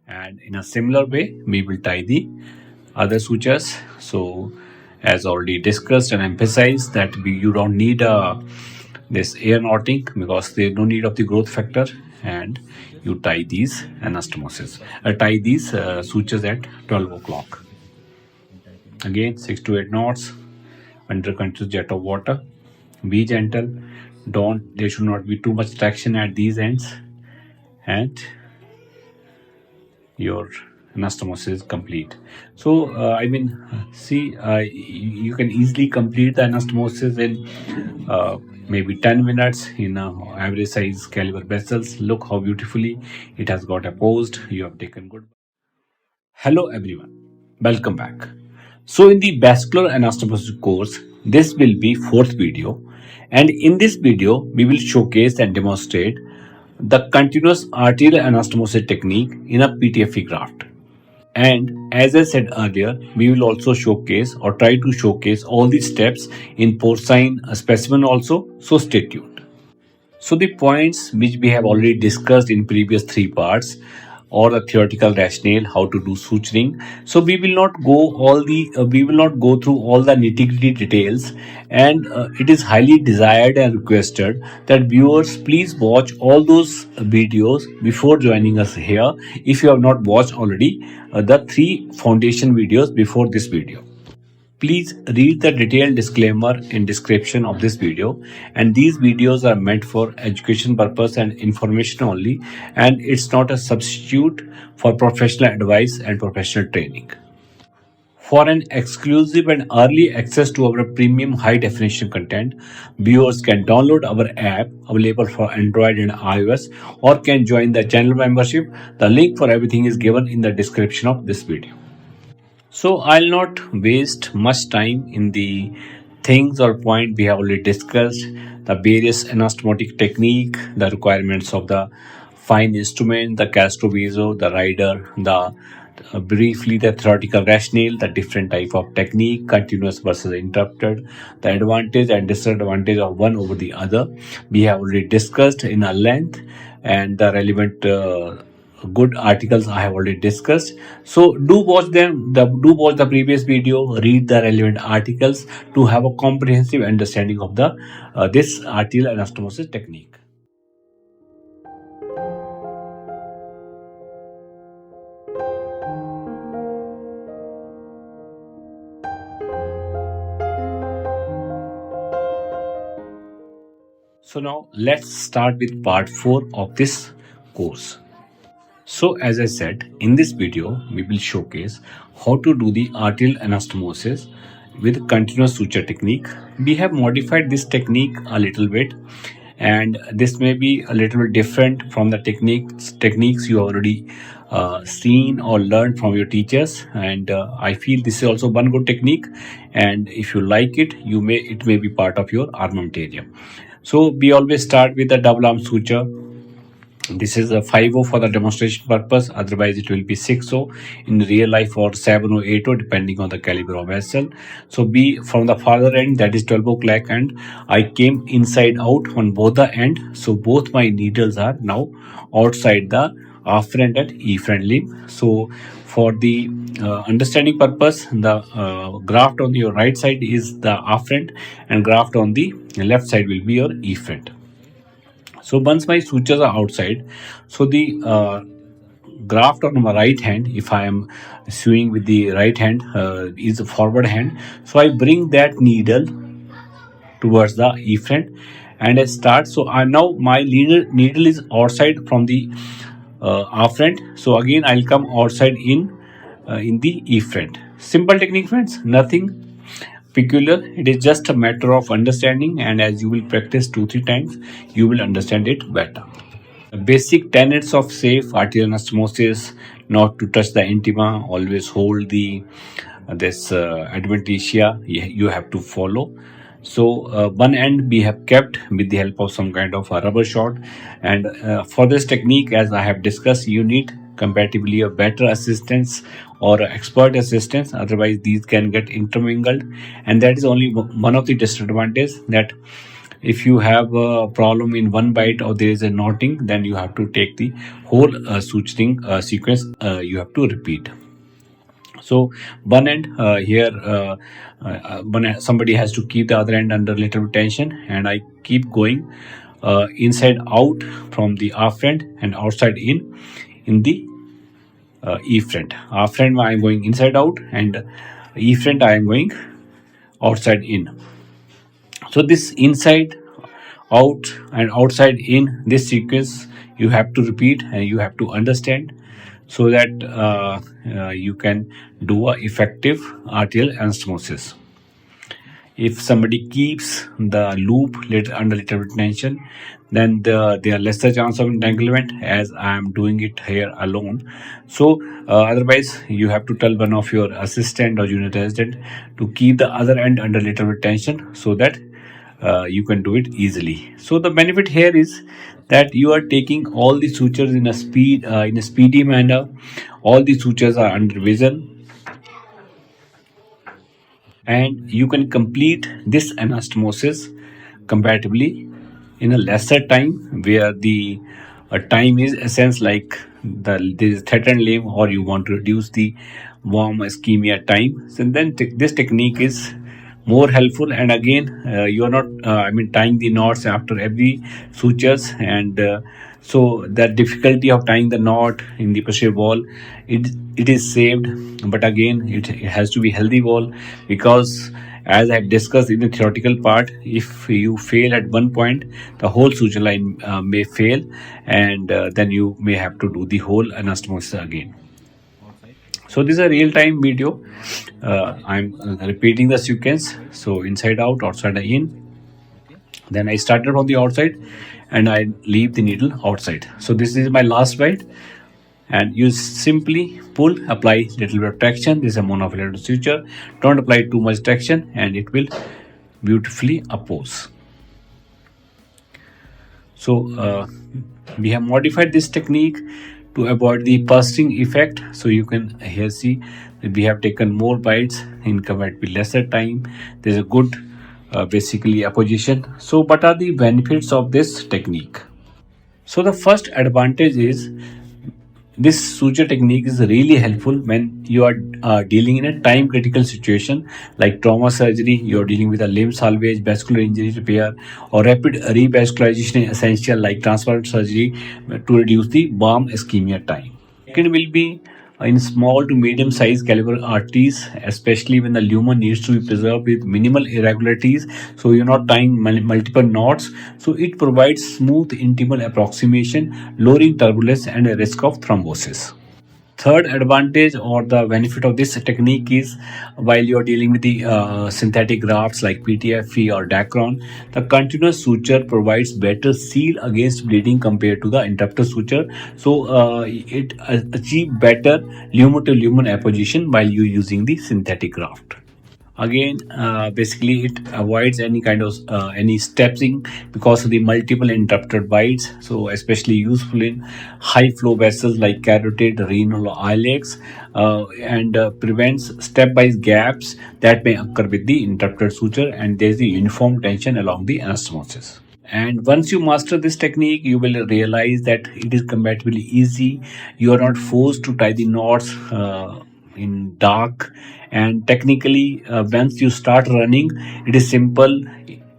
and in a similar way we will tie the other sutures. So as already discussed and emphasized that you don't need this air knotting because there's no need of the growth factor, and you tie these anastomosis, tie these sutures at 12 o'clock. Again 6 to 8 knots under continuous jet of water. Be gentle, don't, there should not be too much traction at these ends, and your anastomosis is complete. So you can easily complete the anastomosis in maybe 10 minutes in average size caliber vessels. Look how beautifully it has got opposed. You have taken good. Hello everyone, welcome back. So in the vascular anastomosis course, this will be fourth video, and in this video we will showcase and demonstrate the continuous arterial anastomosis technique in a PTFE graft. And as I said earlier, we will also showcase or try to showcase all these steps in porcine specimen also, so stay tuned. So the points which we have already discussed in previous three parts, or the theoretical rationale how to do suturing, so we will not go through all the nitty-gritty details, and it is highly desired and requested that viewers please watch all those videos before joining us here if you have not watched already the three foundation videos before this video. Please read the detailed disclaimer in description of this video, and these videos are meant for education purpose and information only, and it's not a substitute for professional advice and professional training. For an exclusive and early access to our premium high definition content, viewers can download our app available for Android and iOS, or can join the channel membership. The link for everything is given in the description of this video. So I'll not waste much time in the things or point we have already discussed, the various anastomotic technique, the requirements of the fine instrument, the castrovaso, the rider, the briefly the theoretical rationale, the different type of technique, continuous versus interrupted, the advantage and disadvantage of one over the other. We have already discussed in a length, and the relevant good articles I have already discussed. So do watch them. Do watch the previous video. Read the relevant articles to have a comprehensive understanding of the this arterial anastomosis technique. So now let's start with part 4 of this course. So as I said, in this video, we will showcase how to do the arterial anastomosis with continuous suture technique. We have modified this technique a little bit, and this may be a little bit different from the techniques you already seen or learned from your teachers, and I feel this is also one good technique, and if you like it, it may be part of your armamentarium. So we always start with the double arm suture. This is a 5-0 for the demonstration purpose, otherwise it will be 6-0 in real life, or 7-0, 8-0 depending on the caliber of vessel. So B from the farther end, that is 12 o'clock, and I came inside out on both the end. So both my needles are now outside the afferent and efferent limb. So for the understanding purpose, the graft on your right side is the afferent, and graft on the left side will be your efferent. So once my sutures are outside, so the graft on my right hand, if I am sewing with the right hand, is the forward hand. So I bring that needle towards the efferent and I start. So now my needle is outside from the afferent. So again I'll come outside in the efferent. Simple technique, friends, nothing peculiar. It is just a matter of understanding, and as you will practice 2-3 times, you will understand it better. The basic tenets of safe arterial anastomosis: not to touch the intima, always hold the this adventitia you have to follow. So one end we have kept with the help of some kind of a rubber shot, and for this technique, as I have discussed, you need comparatively a better assistance or expert assistance, otherwise these can get intermingled, and that is only one of the disadvantages, that If you have a problem in one bite or there is a knotting, then you have to take the whole suturing sequence, you have to repeat. So one end here, somebody has to keep the other end under little bit tension, and I keep going inside out from the afferent and outside in the efferent. Afferent I am going inside out, and efferent I am going outside in. So this inside out and outside in, this sequence you have to repeat and you have to understand, so that you can do a effective arterial anastomosis. If somebody keeps the loop under little bit tension, then there are lesser chance of entanglement, as I am doing it here alone. So otherwise you have to tell one of your assistant or junior resident to keep the other end under little bit tension, so that you can do it easily. So the benefit here is that you are taking all the sutures in a speedy manner. All the sutures are under vision, and you can complete this anastomosis comparatively in a lesser time, where the time is essence like this threatened limb, or you want to reduce the warm ischemia time. So then this technique is more helpful, and again you are not tying the knots after every sutures, and so the difficulty of tying the knot in the posterior wall, it is saved. But again, it has to be healthy wall, because as I discussed in the theoretical part, if you fail at one point, the whole suture line may fail, and then you may have to do the whole anastomosis again. So this is a real-time video. I'm repeating the sequence. So inside out, outside in. Then I started from the outside, and I leave the needle outside. So this is my last bite, and you simply pull, apply little bit of traction. This is a monofilated suture. Don't apply too much traction, and it will beautifully oppose. So we have modified this technique to avoid the bursting effect. So you can here see that we have taken more bites in compared with lesser time. There's a good basically apposition. So what are the benefits of this technique? So the first advantage is this suture technique is really helpful when you are dealing in a time critical situation like trauma surgery. You are dealing with a limb salvage, vascular injury repair, or rapid revascularization essential like transplant surgery to reduce the warm ischemia time. Second will be in small to medium size caliber arteries, especially when the lumen needs to be preserved with minimal irregularities, so you're not tying multiple knots. So it provides smooth intimal approximation, lowering turbulence and a risk of thrombosis. Third advantage or the benefit of this technique is, while you are dealing with the synthetic grafts like PTFE or Dacron, the continuous suture provides better seal against bleeding compared to the interrupter suture. So it achieves better lumen to lumen apposition while you using the synthetic graft. Again, basically it avoids any kind of any stepping because of the multiple interrupted bites. So especially useful in high flow vessels like carotid, renal, or ilex, and prevents stepwise gaps that may occur with the interrupted suture, and there is the uniform tension along the anastomosis. And once you master this technique, you will realize that it is comparatively easy. You are not forced to tie the knots in dark, and technically once you start running, it is simple: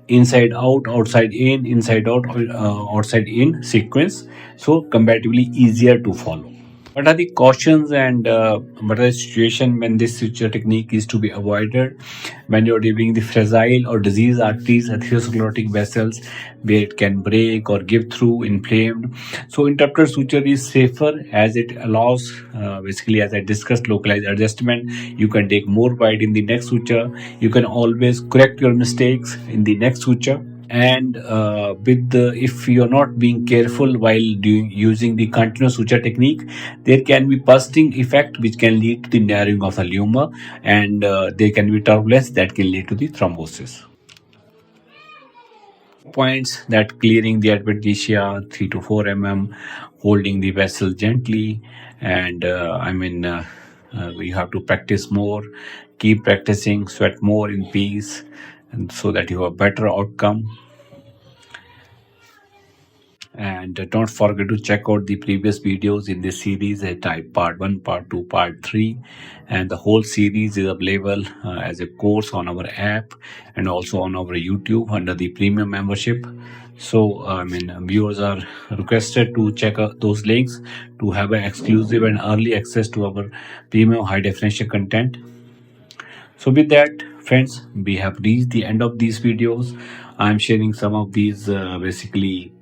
inside out, outside in, inside out, outside in sequence. So comparatively easier to follow. What are the cautions, and what are the situation when this suture technique is to be avoided? When you're dealing with the fragile or diseased arteries, atherosclerotic vessels, where it can break or give through, inflamed. So interrupted suture is safer as it allows, basically as I discussed, localized adjustment. You can take more bite in the next suture. You can always correct your mistakes in the next suture. And if you're not being careful while using the continuous suture technique, there can be bursting effect which can lead to the narrowing of the lumen, and there can be turbulence that can lead to the thrombosis. Points: that clearing the adventitia 3 to 4 mm, holding the vessel gently, and you have to practice more, keep practicing, sweat more in peace, and so that you have better outcome. And don't forget to check out the previous videos in this series, type part 1, part 2, part 3, and the whole series is available as a course on our app and also on our YouTube under the premium membership. So viewers are requested to check out those links to have an exclusive and early access to our premium high definition content. So with that, friends, we have reached the end of these videos. I'm sharing some of these basically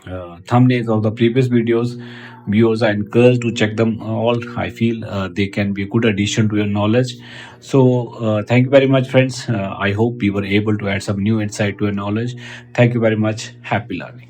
thumbnails of the previous videos. Viewers are encouraged to check them all. I feel they can be a good addition to your knowledge. So thank you very much, friends. I hope we were able to add some new insight to your knowledge. Thank you very much. Happy learning.